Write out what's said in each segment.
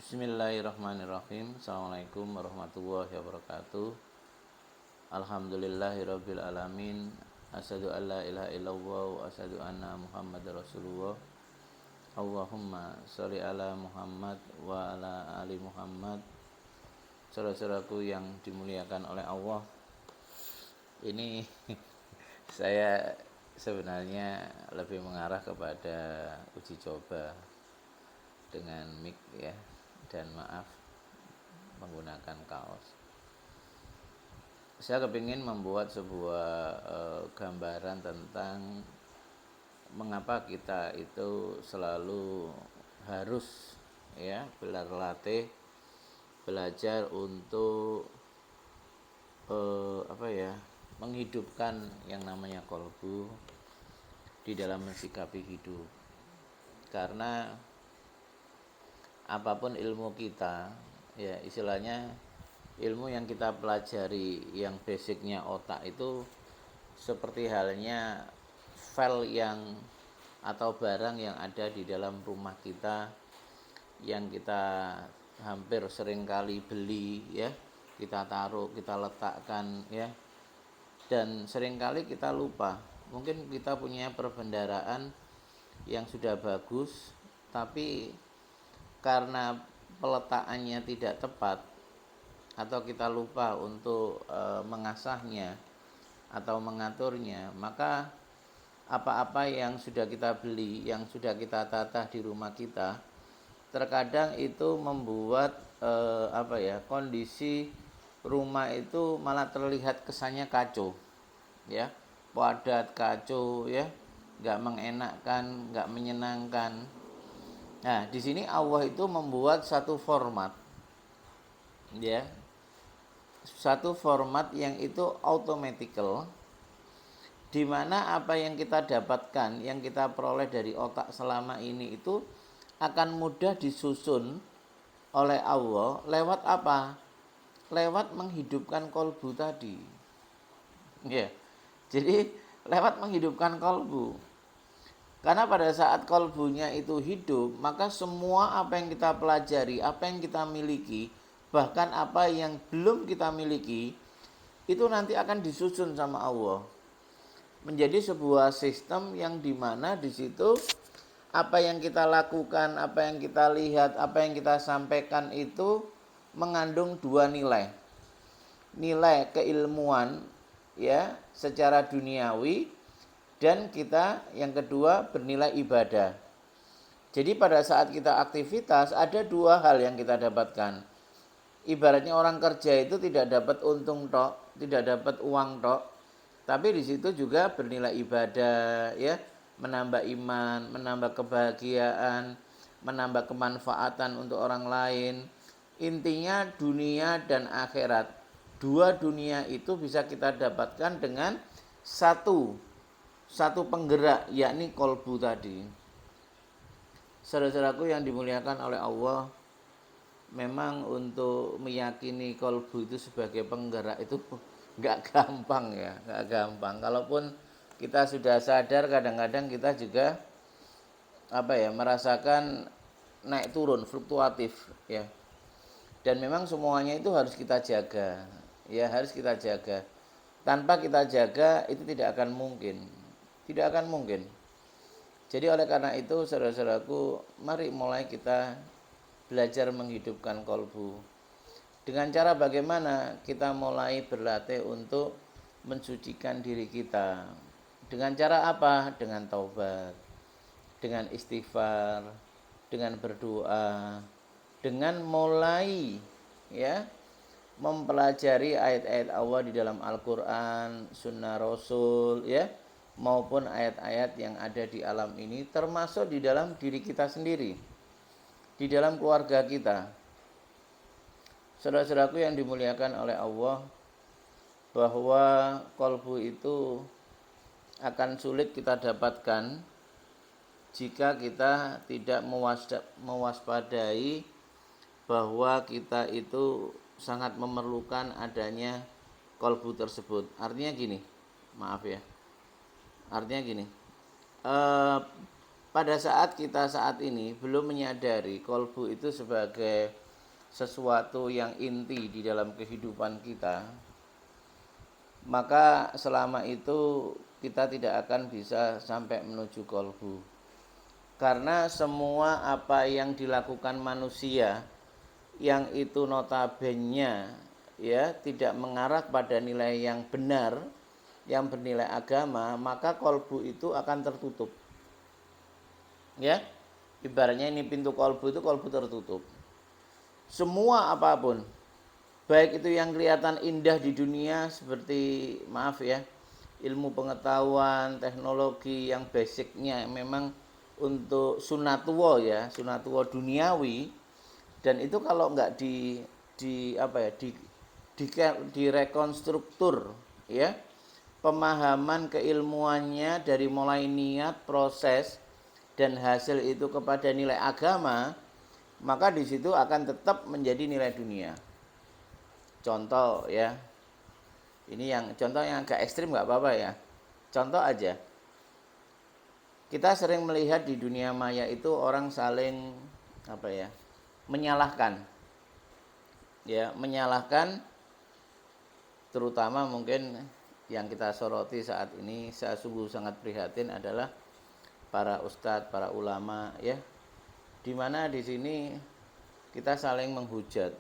Bismillahirrahmanirrahim. Assalamualaikum warahmatullahi wabarakatuh. Alhamdulillahirabbil alamin. Asyhadu an la ilaha illallah wa asyhadu anna Muhammadar Rasulullah. Allahumma sholli ala Muhammad wa ala ali Muhammad. Saudara-saudaraku yang dimuliakan oleh Allah. Ini saya sebenarnya lebih mengarah kepada uji coba dengan mic ya, dan maaf menggunakan kaos. Saya kepingin membuat sebuah gambaran tentang mengapa kita itu selalu harus ya belajar untuk menghidupkan yang namanya qalbu di dalam mensikapi hidup. Karena apapun ilmu kita, ya istilahnya ilmu yang kita pelajari yang basicnya otak itu seperti halnya file yang atau barang yang ada di dalam rumah kita yang kita hampir sering kali beli ya, kita taruh, kita letakkan ya, dan seringkali kita lupa. Mungkin kita punya perbendaharaan yang sudah bagus, tapi karena peletakannya tidak tepat atau kita lupa untuk mengasahnya atau mengaturnya, maka apa-apa yang sudah kita beli, yang sudah kita tata di rumah kita, terkadang itu membuat kondisi rumah itu malah terlihat kesannya kacau ya, padat, kacau ya, nggak mengenakkan, nggak menyenangkan. Nah, di sini Allah itu membuat satu format ya, satu format yang itu automatical, di mana apa yang kita dapatkan, yang kita peroleh dari otak selama ini itu akan mudah disusun oleh Allah lewat apa? Lewat menghidupkan kolbu tadi. Ya. Jadi lewat menghidupkan kolbu. Karena pada saat kolbunya itu hidup, maka semua apa yang kita pelajari, apa yang kita miliki, bahkan apa yang belum kita miliki, itu nanti akan disusun sama Allah menjadi sebuah sistem yang dimana di situ apa yang kita lakukan, apa yang kita lihat, apa yang kita sampaikan itu mengandung dua nilai. Nilai keilmuan ya secara duniawi, dan kita yang kedua bernilai ibadah. Jadi pada saat kita aktivitas ada dua hal yang kita dapatkan. Ibaratnya orang kerja itu tidak dapat untung tok, tidak dapat uang tok, tapi di situ juga bernilai ibadah ya, menambah iman, menambah kebahagiaan, menambah kemanfaatan untuk orang lain. Intinya dunia dan akhirat. Dua dunia itu bisa kita dapatkan dengan satu penggerak, yakni kolbu tadi. Saudara-saudaraku yang dimuliakan oleh Allah, memang untuk meyakini kolbu itu sebagai penggerak itu nggak gampang ya, nggak gampang. Kalaupun kita sudah sadar, kadang-kadang kita juga merasakan naik turun, fluktuatif ya. Dan memang semuanya itu harus kita jaga, ya harus kita jaga. Tanpa kita jaga itu tidak akan mungkin, tidak akan mungkin. Jadi oleh karena itu saudara-saudaraku, mari mulai kita belajar menghidupkan kolbu. Dengan cara bagaimana? Kita mulai berlatih untuk mensucikan diri kita. Dengan cara apa? Dengan taubat, dengan istighfar, dengan berdoa, dengan mulai ya mempelajari ayat-ayat Allah di dalam Al-Quran, Sunnah Rasul ya, maupun ayat-ayat yang ada di alam ini, termasuk di dalam diri kita sendiri, di dalam keluarga kita. Saudara-saudaraku yang dimuliakan oleh Allah, bahwa kolbu itu akan sulit kita dapatkan jika kita tidak mewaspadai bahwa kita itu sangat memerlukan adanya kolbu tersebut. Artinya gini, maaf ya, artinya gini, pada saat kita saat ini belum menyadari kolbu itu sebagai sesuatu yang inti di dalam kehidupan kita, maka selama itu kita tidak akan bisa sampai menuju kolbu. Karena semua apa yang dilakukan manusia yang itu notabene ya tidak mengarah pada nilai yang benar, yang bernilai agama, maka kolbu itu akan tertutup. Ya, ibaratnya ini pintu kolbu itu kolbu tertutup. Semua apapun, baik itu yang kelihatan indah di dunia seperti maaf ya, ilmu pengetahuan, teknologi yang basicnya memang untuk sunatullah ya, sunatullah duniawi, dan itu kalau nggak direkonstruktur ya, pemahaman keilmuannya dari mulai niat, proses dan hasil itu kepada nilai agama, maka di situ akan tetap menjadi nilai dunia. Contoh ya, ini yang contoh yang agak ekstrim nggak apa-apa ya. Contoh aja, kita sering melihat di dunia maya itu orang saling menyalahkan, ya menyalahkan, terutama mungkin yang kita soroti saat ini, saya sungguh sangat prihatin adalah para ustadz, para ulama ya, dimana di sini kita saling menghujat,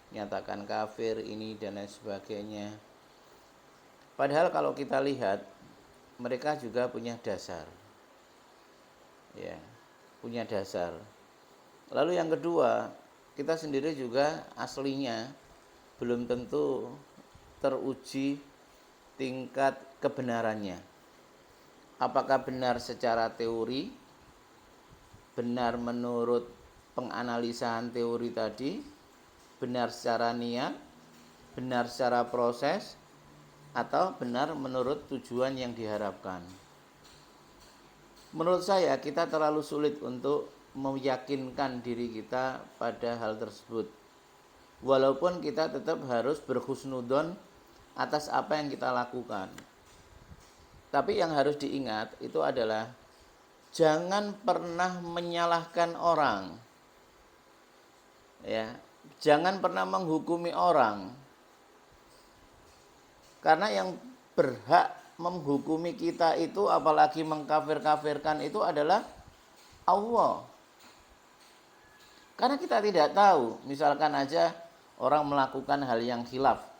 nyatakan kafir ini dan lain sebagainya. Padahal kalau kita lihat mereka juga punya dasar, ya punya dasar. Lalu yang kedua, kita sendiri juga aslinya belum tentu teruji tingkat kebenarannya. Apakah benar secara teori, benar menurut penganalisaan teori tadi, benar secara niat, benar secara proses, atau benar menurut tujuan yang diharapkan. Menurut saya kita terlalu sulit untuk meyakinkan diri kita pada hal tersebut. Walaupun kita tetap harus berhusnudon atas apa yang kita lakukan. Tapi yang harus diingat itu adalah jangan pernah menyalahkan orang. Ya, jangan pernah menghukumi orang. Karena yang berhak menghukumi kita itu, apalagi mengkafir-kafirkan itu adalah Allah. Karena kita tidak tahu, misalkan aja orang melakukan hal yang khilaf.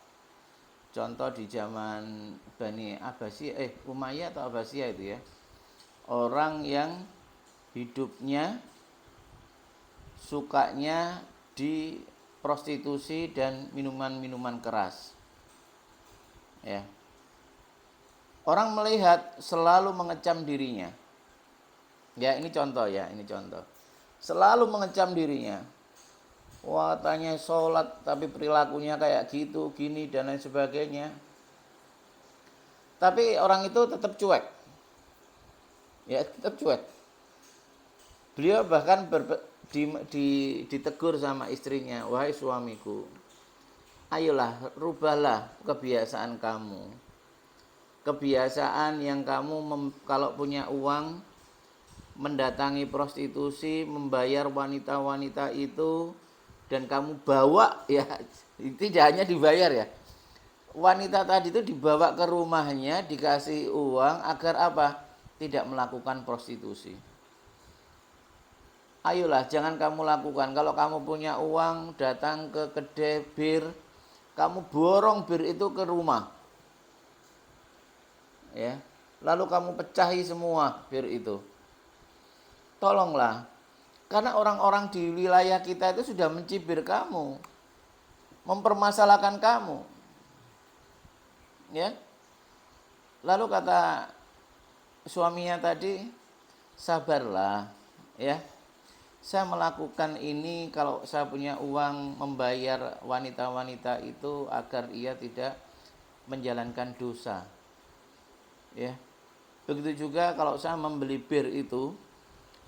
Contoh di zaman Bani Abbasiyah, Umayyah atau Abbasiyah itu ya. Orang yang hidupnya sukanya di prostitusi dan minuman-minuman keras. Ya. Orang melihat selalu mengecam dirinya. Ya, ini contoh ya, ini contoh. Selalu mengecam dirinya. Wah, tanya sholat tapi perilakunya kayak gitu, gini dan lain sebagainya. Tapi orang itu tetap cuek. Ya, tetap cuek. Beliau bahkan ditegur sama istrinya, wahai suamiku, ayolah rubahlah kebiasaan kamu. Kebiasaan yang kamu kalau punya uang mendatangi prostitusi, membayar wanita-wanita itu, dan kamu bawa ya, tidak hanya dibayar ya, wanita tadi itu dibawa ke rumahnya, dikasih uang agar apa? Tidak melakukan prostitusi. Ayolah, jangan kamu lakukan. Kalau kamu punya uang, datang ke kedai bir, kamu borong bir itu ke rumah, ya, lalu kamu pecahi semua bir itu. Tolonglah, karena orang-orang di wilayah kita itu sudah mencibir kamu, mempermasalahkan kamu. Ya. Lalu kata suaminya tadi, sabarlah, ya. Saya melakukan ini kalau saya punya uang membayar wanita-wanita itu agar ia tidak menjalankan dosa. Ya. Begitu juga kalau saya membeli bir itu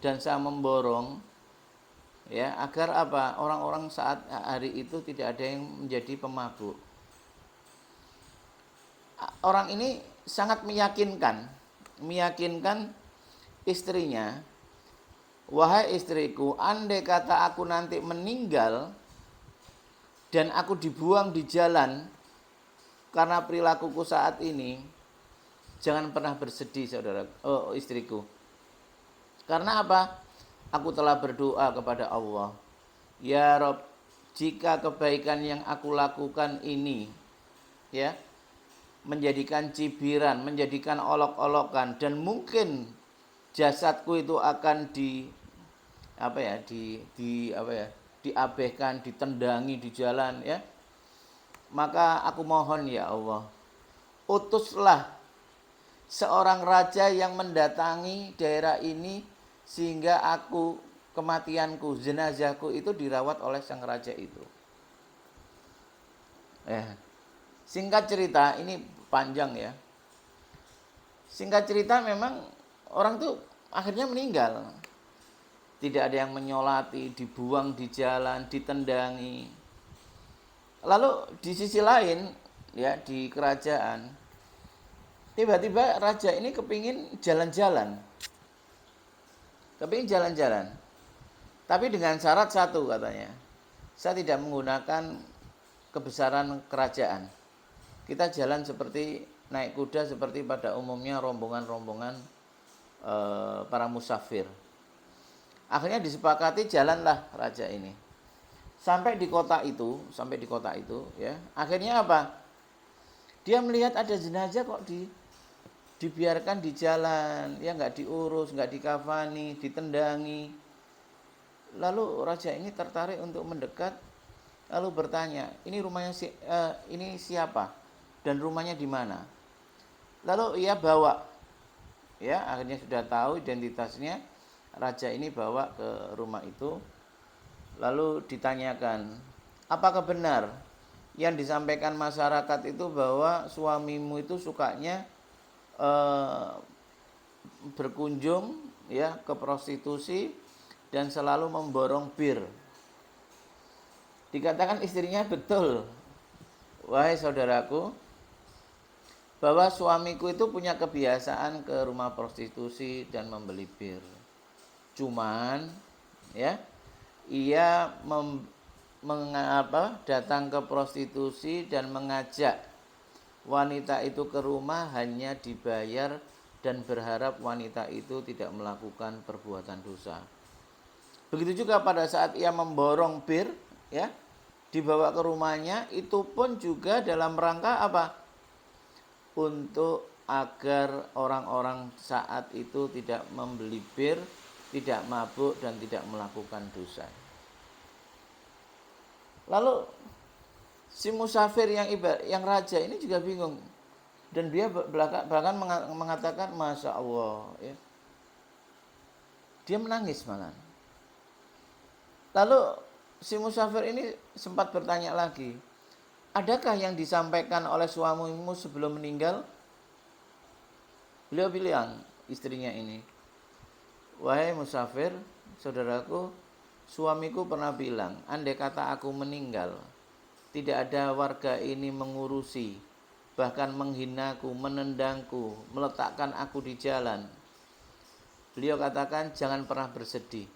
dan saya memborong, ya, agar apa? Orang-orang saat hari itu tidak ada yang menjadi pemabuk. Orang ini sangat meyakinkan istrinya wahai istriku, andai kata aku nanti meninggal dan aku dibuang di jalan karena perilakuku saat ini, jangan pernah bersedih saudara, istriku. Karena apa? Aku telah berdoa kepada Allah, ya Rob, jika kebaikan yang aku lakukan ini ya menjadikan cibiran, menjadikan olok-olokan, dan mungkin jasadku itu akan diabaikan, ditendangi di jalan ya, maka aku mohon ya Allah, utuslah seorang raja yang mendatangi daerah ini sehingga kematianku, jenazahku itu dirawat oleh sang raja itu. Singkat cerita, ini panjang ya. Singkat cerita memang orang tuh akhirnya meninggal. Tidak ada yang menyolati, dibuang di jalan, ditendangi. Lalu di sisi lain ya di kerajaan, tiba-tiba raja ini kepingin jalan-jalan. Tapi dengan syarat satu katanya, saya tidak menggunakan kebesaran kerajaan. Kita jalan seperti naik kuda seperti pada umumnya rombongan-rombongan para musafir. Akhirnya disepakati jalanlah raja ini. Sampai di kota itu ya. Akhirnya apa? Dia melihat ada jenazah kok dibiarkan di jalan, ya nggak diurus, nggak dikafani, ditendangi. Lalu raja ini tertarik untuk mendekat, lalu bertanya, ini rumahnya ini siapa dan rumahnya di mana? Lalu ia bawa, ya akhirnya sudah tahu identitasnya, raja ini bawa ke rumah itu, lalu ditanyakan, apakah benar yang disampaikan masyarakat itu bahwa suamimu itu sukanya berkunjung ya ke prostitusi dan selalu memborong bir? Dikatakan istrinya, betul wahai saudaraku, bahwa suamiku itu punya kebiasaan ke rumah prostitusi dan membeli bir. Cuman ya ia datang ke prostitusi dan mengajak wanita itu ke rumah hanya dibayar dan berharap wanita itu tidak melakukan perbuatan dosa. Begitu juga pada saat ia memborong bir ya, dibawa ke rumahnya, itu pun juga dalam rangka apa? Untuk agar orang-orang saat itu tidak membeli bir, tidak mabuk dan tidak melakukan dosa. Lalu si musafir yang raja ini juga bingung, dan dia bahkan mengatakan Masya Allah ya. Dia menangis malah. Lalu si musafir ini sempat bertanya lagi, adakah yang disampaikan oleh suamimu sebelum meninggal? Beliau bilang, istrinya ini, wahai musafir, saudaraku, suamiku pernah bilang, andai kata aku meninggal, tidak ada warga ini mengurusi, bahkan menghinaku, menendangku, meletakkan aku di jalan. Beliau katakan, jangan pernah bersedih,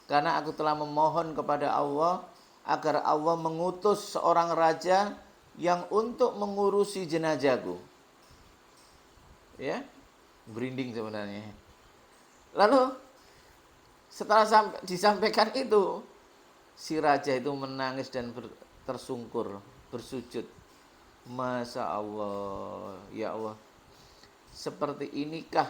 karena aku telah memohon kepada Allah agar Allah mengutus seorang raja yang untuk mengurusi jenazahku. Ya, merinding sebenarnya. Lalu setelah disampaikan itu, si raja itu menangis dan tersungkur, bersujud. Masya Allah, ya Allah, seperti inikah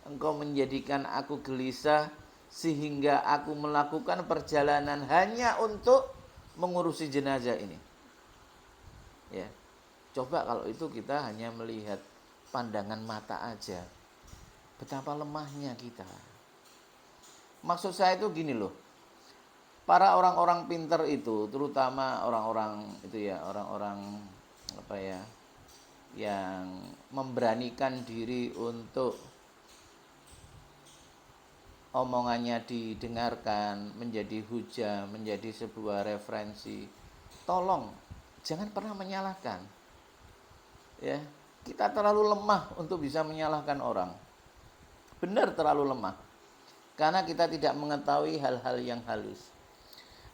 Engkau menjadikan aku gelisah sehingga aku melakukan perjalanan hanya untuk mengurusi jenazah ini. Ya, coba kalau itu kita hanya melihat pandangan mata aja, betapa lemahnya kita. Maksud saya itu gini loh, para orang-orang pintar itu, terutama orang-orang itu ya, orang-orang yang memberanikan diri untuk omongannya didengarkan, menjadi hujah, menjadi sebuah referensi. Tolong jangan pernah menyalahkan. Ya, kita terlalu lemah untuk bisa menyalahkan orang. Benar terlalu lemah. karena kita tidak mengetahui hal-hal yang halus.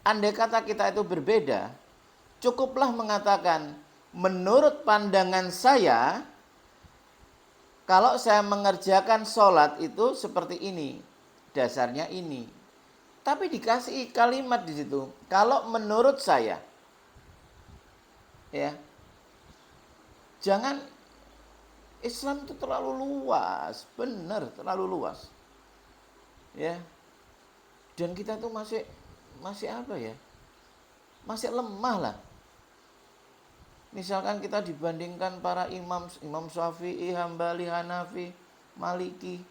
Andai kata kita itu berbeda, cukuplah mengatakan, menurut pandangan saya, kalau saya mengerjakan sholat itu seperti ini, dasarnya ini. Tapi dikasih kalimat di situ, kalau menurut saya, ya, jangan, Islam itu terlalu luas, benar terlalu luas, ya. Dan kita tuh masih apa ya? Masih lemah lah. Misalkan kita dibandingkan para imam Syafi'i, Hambali, Hanafi, Maliki,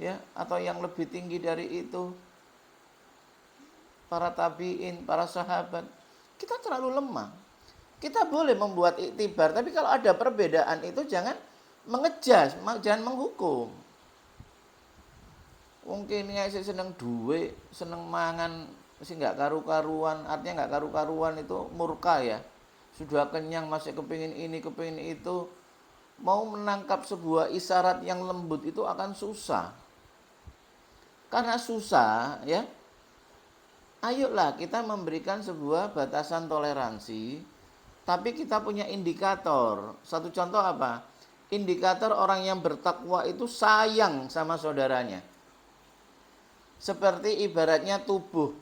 ya, atau yang lebih tinggi dari itu, para tabi'in, para sahabat, kita terlalu lemah. Kita boleh membuat iktibar, tapi kalau ada perbedaan itu jangan mengejas, jangan menghukum. Mungkin ya saya seneng duit, seneng mangan, sih nggak karu-karuan, artinya nggak karu-karuan itu murka ya. Sudah kenyang masih kepingin ini, kepingin itu, mau menangkap sebuah isyarat yang lembut itu akan susah. Karena susah ya, ayolah kita memberikan sebuah batasan toleransi, tapi kita punya indikator. Satu contoh apa? Indikator orang yang bertakwa itu sayang sama saudaranya. Seperti ibaratnya tubuh.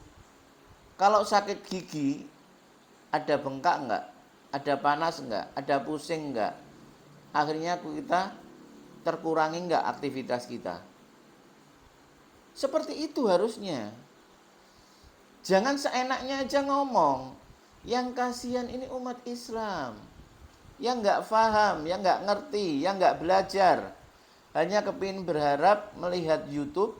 Kalau sakit gigi, ada bengkak enggak? Ada panas enggak? Ada pusing enggak? Akhirnya kita terkurangi enggak aktivitas kita? Seperti itu harusnya. Jangan seenaknya aja ngomong. Yang kasihan ini umat Islam. Yang enggak paham, yang enggak ngerti, yang enggak belajar. Hanya kepingin berharap melihat YouTube,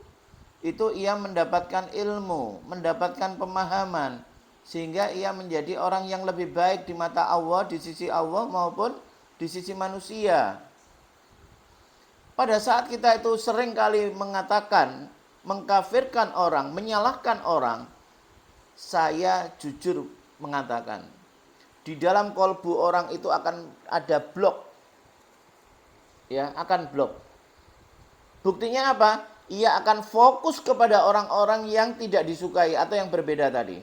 itu ia mendapatkan ilmu, mendapatkan pemahaman, sehingga ia menjadi orang yang lebih baik di mata Allah, di sisi Allah maupun di sisi manusia. Pada saat kita itu sering kali mengatakan, mengkafirkan orang, menyalahkan orang, saya jujur mengatakan, di dalam kolbu orang itu akan ada blok, ya, akan blok. Buktinya apa? Ia akan fokus kepada orang-orang yang tidak disukai atau yang berbeda tadi.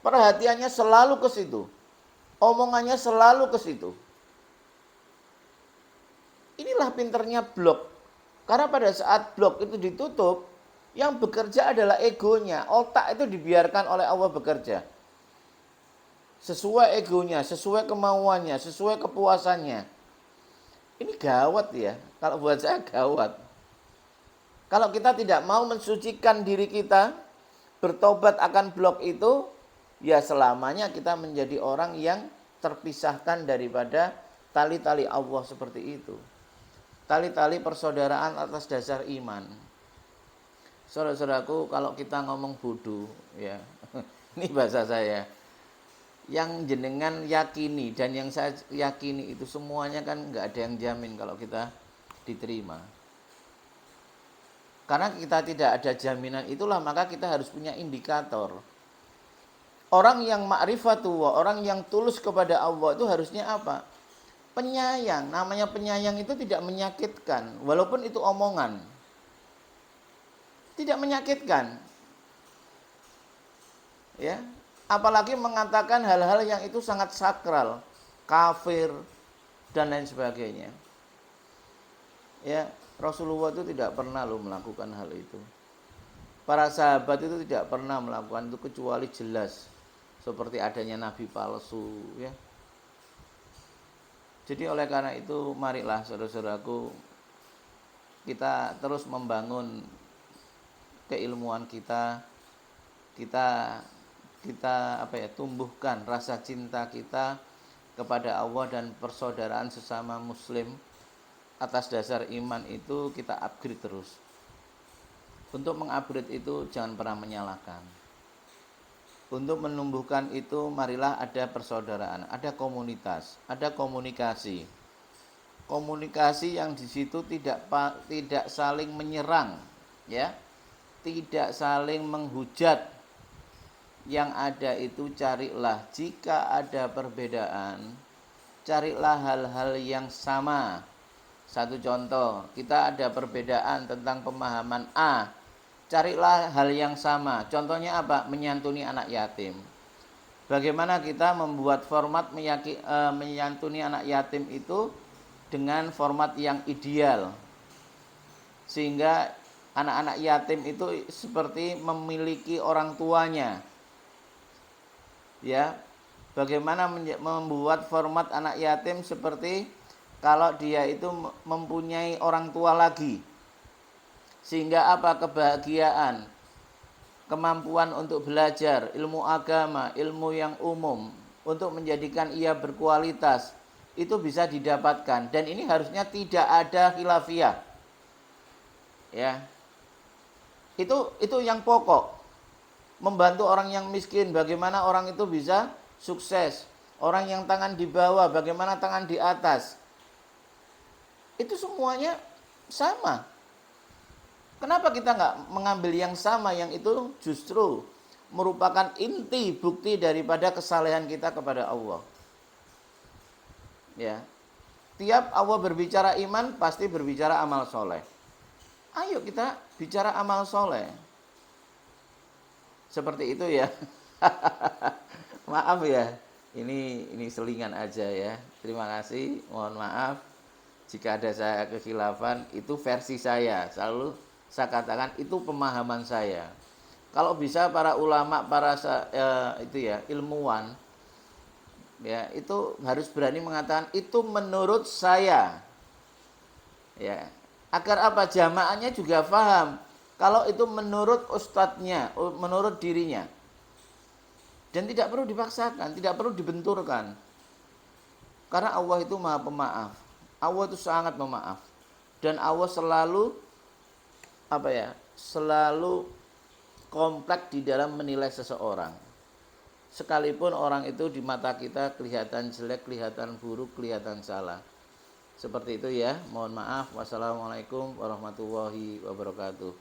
Perhatiannya selalu ke situ. Omongannya selalu ke situ. Inilah pinternya blog. Karena pada saat blog itu ditutup, yang bekerja adalah egonya. Otak itu dibiarkan oleh Allah bekerja. Sesuai egonya, sesuai kemauannya, sesuai kepuasannya. Ini gawat ya. Kalau buat saya gawat. Kalau kita tidak mau mensucikan diri kita, bertobat akan blok itu, ya selamanya kita menjadi orang yang terpisahkan daripada tali-tali Allah seperti itu. Tali-tali persaudaraan atas dasar iman. Saudara-saudaraku, kalau kita ngomong bodoh, ya, ini bahasa saya. Yang jenengan yakini dan yang saya yakini itu semuanya kan nggak ada yang jamin kalau kita diterima. Karena kita tidak ada jaminan itulah maka kita harus punya indikator. Orang yang ma'rifatullah, orang yang tulus kepada Allah itu harusnya apa? Penyayang. Namanya penyayang itu tidak menyakitkan, walaupun itu omongan. Tidak menyakitkan. Ya, apalagi mengatakan hal-hal yang itu sangat sakral, kafir dan lain sebagainya. Ya, Rasulullah itu tidak pernah melakukan hal itu. Para sahabat itu tidak pernah melakukan itu kecuali jelas seperti adanya nabi palsu, ya. Jadi oleh karena itu marilah saudara-saudaraku kita terus membangun keilmuan kita tumbuhkan rasa cinta kita kepada Allah dan persaudaraan sesama muslim. Atas dasar iman itu kita upgrade terus. Untuk mengupgrade itu jangan pernah menyalahkan. Untuk menumbuhkan itu marilah ada persaudaraan, ada komunitas, ada komunikasi. Komunikasi yang di situ tidak saling menyerang, ya. Tidak saling menghujat. Yang ada itu carilah jika ada perbedaan, carilah hal-hal yang sama. Satu contoh, kita ada perbedaan tentang pemahaman A carilah hal yang sama. Contohnya apa? Menyantuni anak yatim. Bagaimana kita membuat format menyantuni anak yatim itu dengan format yang ideal, sehingga anak-anak yatim itu seperti memiliki orang tuanya. Ya, bagaimana membuat format anak yatim seperti kalau dia itu mempunyai orang tua lagi, sehingga apa? Kebahagiaan, kemampuan untuk belajar ilmu agama, ilmu yang umum untuk menjadikan ia berkualitas itu bisa didapatkan, dan ini harusnya tidak ada khilafiyah. Ya. Itu yang pokok. Membantu orang yang miskin, bagaimana orang itu bisa sukses. Orang yang tangan di bawah, bagaimana tangan di atas. Itu semuanya sama. Kenapa kita nggak mengambil yang sama, yang itu justru merupakan inti bukti daripada kesalehan kita kepada Allah. Ya, tiap Allah berbicara iman pasti berbicara amal soleh. Ayo kita bicara amal soleh. Seperti itu ya. Maaf ya, ini selingan aja ya. Terima kasih, mohon maaf jika ada saya kekhilafan. Itu versi saya, selalu saya katakan itu pemahaman saya. Kalau bisa para ulama, para itu ya ilmuwan, ya itu harus berani mengatakan itu menurut saya, ya, agar apa? Jamaahnya juga paham kalau itu menurut ustadznya, menurut dirinya, dan tidak perlu dipaksakan, tidak perlu dibenturkan, karena Allah itu maha pemaaf. Allah itu sangat pemaaf, dan Allah selalu selalu kompleks di dalam menilai seseorang. Sekalipun orang itu di mata kita kelihatan jelek, kelihatan buruk, kelihatan salah. Seperti itu ya. Mohon maaf. Wassalamualaikum warahmatullahi wabarakatuh.